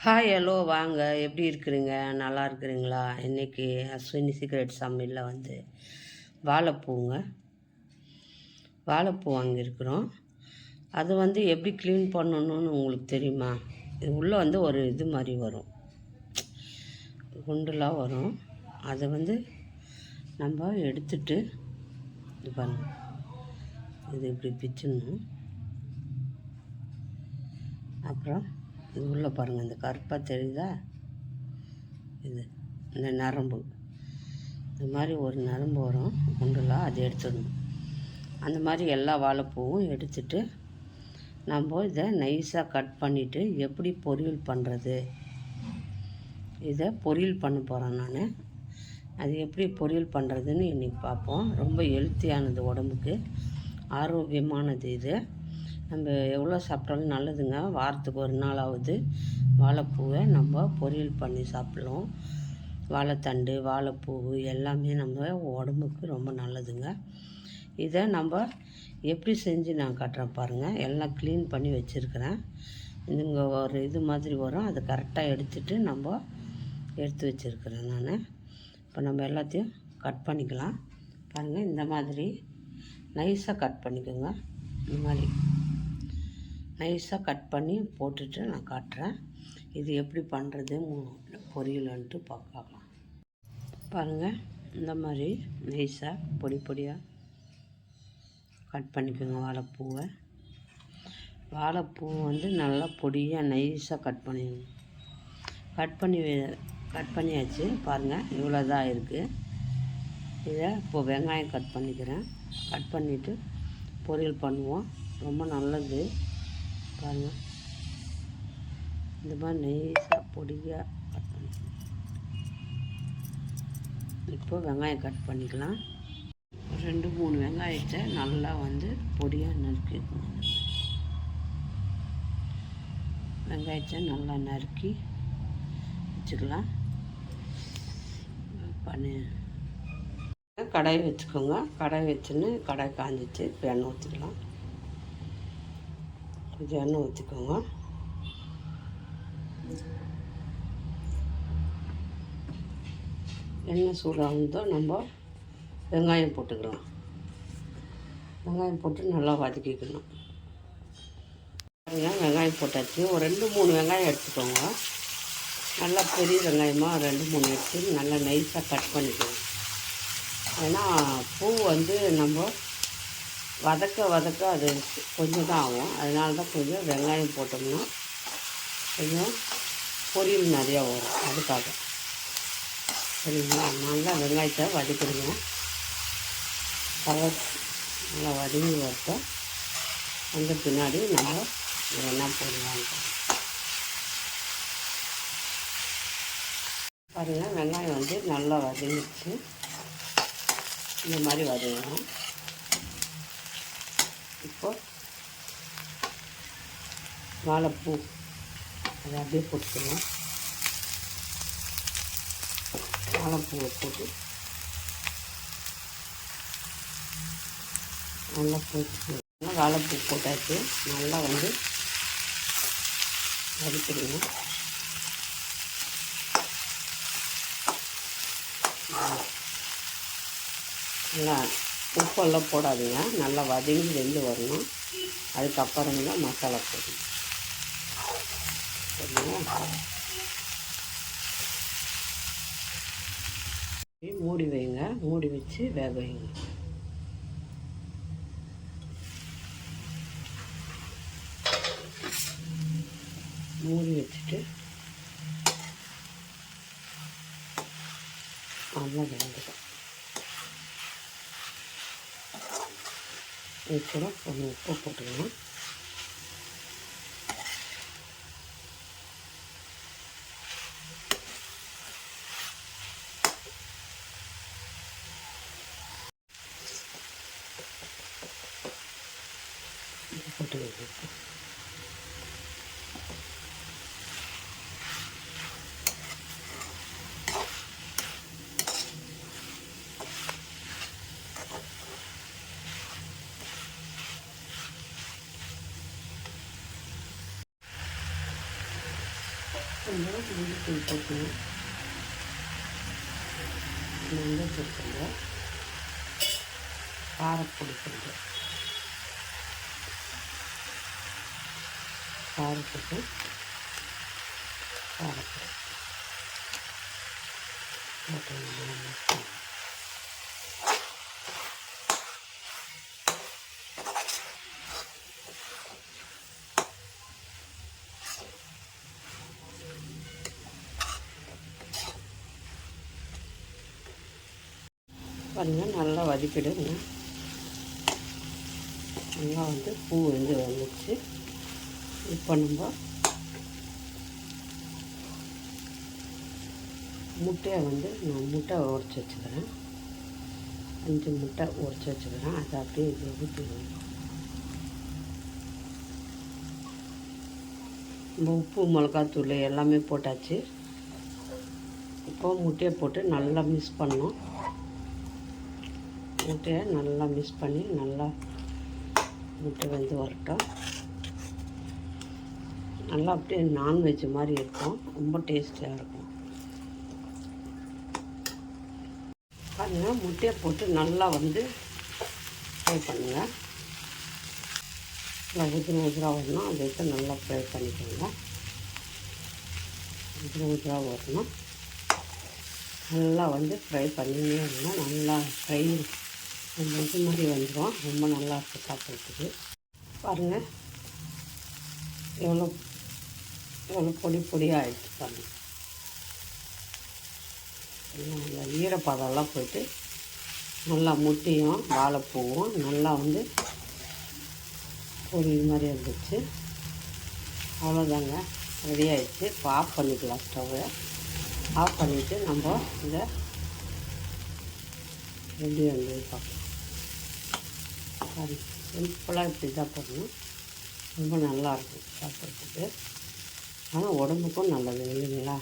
Hi hello வாங்க, எப்படி இருக்கிறீங்க? நல்லா இருக்கிறீங்களா? இன்றைக்கி அஸ்வினி சீக்ரெட் சமையலில் வாழைப்பூங்க வாழைப்பூ வாங்கியிருக்கிறோம். அது எப்படி க்ளீன் பண்ணணுன்னு உங்களுக்கு தெரியுமா? இது உள்ளே ஒரு இது மாதிரி வரும், குண்டுலாம் வரும். அதை நம்ம எடுத்துட்டு இது பண்ணணும். இது இப்படி பிச்சிடணும். அப்புறம் இது உள்ளே பாருங்கள், இந்த கருப்பாக தெரியுதா? இந்த நரம்பு, இந்த மாதிரி ஒரு நரம்பு வரும் குண்டுலாம், அதை எடுத்துடணும். அந்த மாதிரி எல்லா வாழைப்பூவும் எடுத்துட்டு நம்ம இதை நைஸாக கட் பண்ணிவிட்டு எப்படி பொரியல் பண்ணுறது, இதை பொரியல் பண்ண போகிறேன் நான். அது எப்படி பொரியல் பண்ணுறதுன்னு இன்றைக்கி பார்ப்போம். ரொம்ப ஹெல்த்தியானது, உடம்புக்கு ஆரோக்கியமானது. இது நம்ம எவ்வளோ சாப்பிட்டாலும் நல்லதுங்க. வாரத்துக்கு ஒரு நாளாவது வாழைப்பூவை நம்ம பொரியல் பண்ணி சாப்பிட்லாம். வாழைத்தண்டு, வாழைப்பூ எல்லாமே நம்ம உடம்புக்கு ரொம்ப நல்லதுங்க. இதை நம்ம எப்படி செஞ்சு நான் காட்டுறேன் பாருங்கள். எல்லாம் க்ளீன் பண்ணி வச்சுருக்கிறேன். இங்கே ஒரு இது மாதிரி வரும், அதை கரெக்டாக எடுத்துகிட்டு நம்ம எடுத்து வச்சுருக்கிறேன் நான். இப்போ நம்ம எல்லாத்தையும் கட் பண்ணிக்கலாம். பாருங்கள், இந்த மாதிரி நைஸாக கட் பண்ணிக்கோங்க. இந்த மாதிரி நைஸாக கட் பண்ணி போட்டுட்டு நான் காட்டுறேன். இது எப்படி பண்ணுறது பொரியலன்ட்டு பார்க்கலாம். பாருங்கள், இந்த மாதிரி நைஸாக பொடி பொடியாக கட் பண்ணிக்கோங்க வாழைப்பூவை. வாழைப்பூ நல்லா பொடியாக நைஸாக கட் பண்ணிடணும். கட் பண்ணியாச்சு. பாருங்கள், இவ்வளோ தான் இருக்குது. இதை இப்போது வெங்காயம் கட் பண்ணிக்கிறேன். கட் பண்ணிவிட்டு பொரியல் பண்ணுவோம். ரொம்ப நல்லது. பாருங்கள், இந்த மாதிரி நைஸாக பொடியாக கட் பண்ணிக்கலாம். இப்போ வெங்காயம் கட் பண்ணிக்கலாம். 2-3 வெங்காயத்தை நல்லா பொடியாக நறுக்கிக்கணும். வெங்காயத்தை நல்லா நறுக்கி வச்சுக்கலாம். கடாய் வச்சுக்கோங்க. கடாய் வச்சுன்னு கடாய் காஞ்சிச்சு. இப்போ எண்ணெய் ஊற்றிக்கலாம். கொஞ்சம் எண்ணெய் ஊற்றிக்கோங்க. எண்ணெய் சூடாகுதோ நம்ம வெங்காயம் போட்டுக்கலாம். வெங்காயம் போட்டு நல்லா வதக்கிக்கணும். வெங்காயம் போட்டாச்சு. ஒரு 2-3 வெங்காயம் எடுத்துக்கோங்க. நல்லா பெரிய வெங்காயமாக 2-3 எடுத்து நல்லா நைஸாக கட் பண்ணிக்கோங்க. ஏன்னா பூ நம்ம வதக்க அது கொஞ்சம் தான் ஆகும். அதனால தான் கொஞ்சம் வெங்காயம் போட்டோம்னா கொஞ்சம் பொரியல் நிறையா வரும், அதுக்காக. சரிங்களா? நல்லா வெங்காயத்தை வதக்கிடுங்க. கலர் நல்லா வதங்கி வரட்டும். பின்னாடி நம்ம என்ன போடுவாங்க பாருங்கள். வெங்காயம் நல்லா வதங்கிடுச்சு. இந்த மாதிரி வதங்கணும். இப்போ வாழைப்பூ அதை அப்படியே போட்டுக்கணும். வாழைப்பூவை போட்டு நல்லா போட்டு வாழைப்பூ போட்டாச்சு. நல்லா வதக்கிடுங்க. நல்லா உப்பெல்லாம் போடாதீங்க. நல்லா வதங்கி வெந்து வரணும். அதுக்கப்புறம் தான் மசாலா போடணும். சரிங்களா? மூடி வைங்க. மூடி வச்சு வேக வைங்க. மூடி வச்சுட்டு நல்லா வேகட்டும். கூட கொஞ்சம் உப்பு போட்டுக்கலாம். போட்டு கொஞ்சம் மஞ்சள் போட்டுக்கணும். மஞ்சள் கொஞ்சம், காரப்பொடி கொஞ்சம், காரப்பொடி போட்டு பாருங்கள், நல்லா வதக்கிடுங்க. நல்லா பூ வந்துச்சு. இப்போ நம்ம முட்டையை நான் முட்டை உடச்சி வச்சுக்கிறேன். 5 முட்டை உடச்சி வச்சுக்கிறேன். அதை அப்படியே இதில் ஊற்றிடுவோம். நம்ம உப்பு, மிளகாத்தூள் எல்லாமே போட்டாச்சு. இப்போ முட்டையை போட்டு நல்லா மிக்ஸ் பண்ணணும். முட்டையை நல்லா மிக்ஸ் பண்ணி நல்லா முட்டை வரட்டும். நல்லா அப்படியே நான்வெஜ் மாதிரி இருக்கும். ரொம்ப டேஸ்டியாக இருக்கும். பாருங்கள், முட்டையை போட்டு நல்லா ஃப்ரை பண்ணுங்கள். நல்லா உதிராக வரணும். அதை வச்சு நல்லா ஃப்ரை பண்ணிக்கோங்க. உதிராக வரணும். நல்லா ஃப்ரை பண்ணினே இருக்கணும். நல்லா ஃப்ரை இது மாதிரி வந்துடும். ரொம்ப நல்லாயிருக்கும் சாப்பிட்றதுக்கு. பாருங்கள், எவ்வளோ பொடியாக ஆகிடுச்சு பாருங்கள். நல்லா ஈரப்பதம்லாம் போய்ட்டு நல்லா முட்டையும் வாழைப்பூவும் நல்லா பொரியல் மாதிரி இருந்துச்சு. அவ்வளோதாங்க, ரெடி ஆகிடுச்சு. இப்போ ஆஃப் பண்ணிக்கலாம். ஸ்டவ்வை ஆஃப் பண்ணிவிட்டு நம்ம இதை எப்படி பார்க்கலாம். சிம்பிளாக இப்படி தான் போடணும். ரொம்ப நல்லாயிருக்கும் சாப்பிட்றதுக்கு. ஆனால் உடம்புக்கும் நல்லது இல்லைங்களா?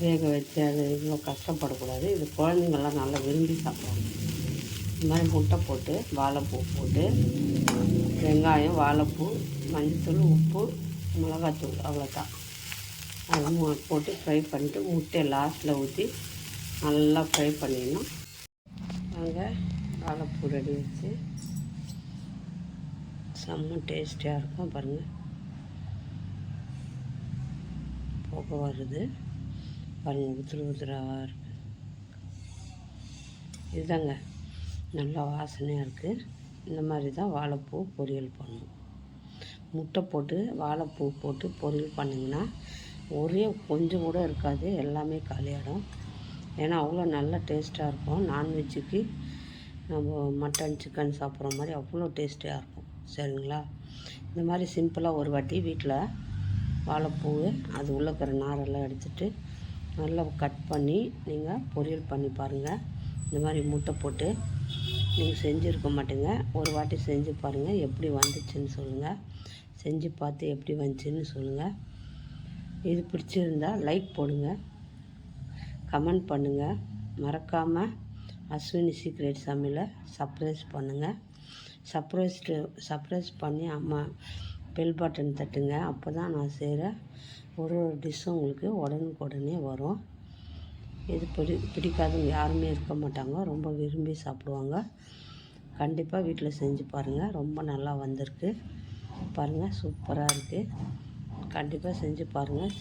வேக வச்சு அது இவ்வளோ கஷ்டப்படக்கூடாது. இது குழந்தைங்கள்லாம் நல்லா விரும்பி சாப்பிடுவாங்க. இந்த மாதிரி முட்டை போட்டு, வாழைப்பூ போட்டு, வெங்காயம், வாழைப்பூ, மஞ்சத்தூள், உப்பு, மிளகாத்தூள், அவ்வளோதான். அதை போட்டு ஃப்ரை பண்ணிவிட்டு முட்டையை லாஸ்ட்டில் ஊற்றி நல்லா ஃப்ரை பண்ணிடணும். நாங்கள் வாழைப்பூ ரெடி வச்சு செம்ம டேஸ்டியாக இருக்கும். பாருங்கள், புகை வருது பாருங்கள். உதிராக இருக்குது. இதுதாங்க நல்லா வாசனையாக இருக்குது. இந்த மாதிரி தான் வாழைப்பூ பொரியல் பண்ணணும். முட்டை போட்டு வாழைப்பூ போட்டு பொரியல் பண்ணிங்கன்னா ஒரே கொஞ்சம் கூட இருக்காது. எல்லாமே காலியாகிடும். ஏன்னா அவ்வளோ நல்லா டேஸ்ட்டாக இருக்கும். நான்வெஜ்ஜுக்கு நம்ம மட்டன், சிக்கன் சாப்பிட்ற மாதிரி அவ்வளோ டேஸ்ட்டாக இருக்கும். சரிங்களா? இந்த மாதிரி சிம்பிளாக ஒரு வாட்டி வீட்டில் வாழைப்பூ அது உள்ளே இருக்கிற நாரெல்லாம் எடுத்துகிட்டு நல்லா கட் பண்ணி நீங்கள் பொரியல் பண்ணி பாருங்கள். இந்த மாதிரி முட்டை போட்டு நீங்கள் செஞ்சுருக்க மாட்டீங்க. ஒரு வாட்டி செஞ்சு பாருங்கள், எப்படி வந்துச்சுன்னு சொல்லுங்கள். செஞ்சு பார்த்து எப்படி வந்துச்சுன்னு சொல்லுங்கள். இது பிடிச்சிருந்தால் லைக் போடுங்க, கமெண்ட் பண்ணுங்கள். மறக்காமல் அஸ்வினி சீக்ரெட் சமையலை சப்ஸ்கிரைப் பண்ணுங்கள். சப்ஸ்கிரைப் பண்ணி அம்மா பெல் பட்டன் தட்டுங்க. அப்போ தான் நான் செய்கிற ஒரு டிஷ்ஷும் உங்களுக்கு உடனுக்குடனே வரும். இது பிடிக்காதவங்க யாருமே இருக்க மாட்டாங்க. ரொம்ப விரும்பி சாப்பிடுவாங்க. கண்டிப்பாக வீட்டில் செஞ்சு பாருங்கள். ரொம்ப நல்லா வந்திருக்கு பாருங்கள். சூப்பராக இருக்குது. கண்டிப்பாக செஞ்சு பாருங்கள்.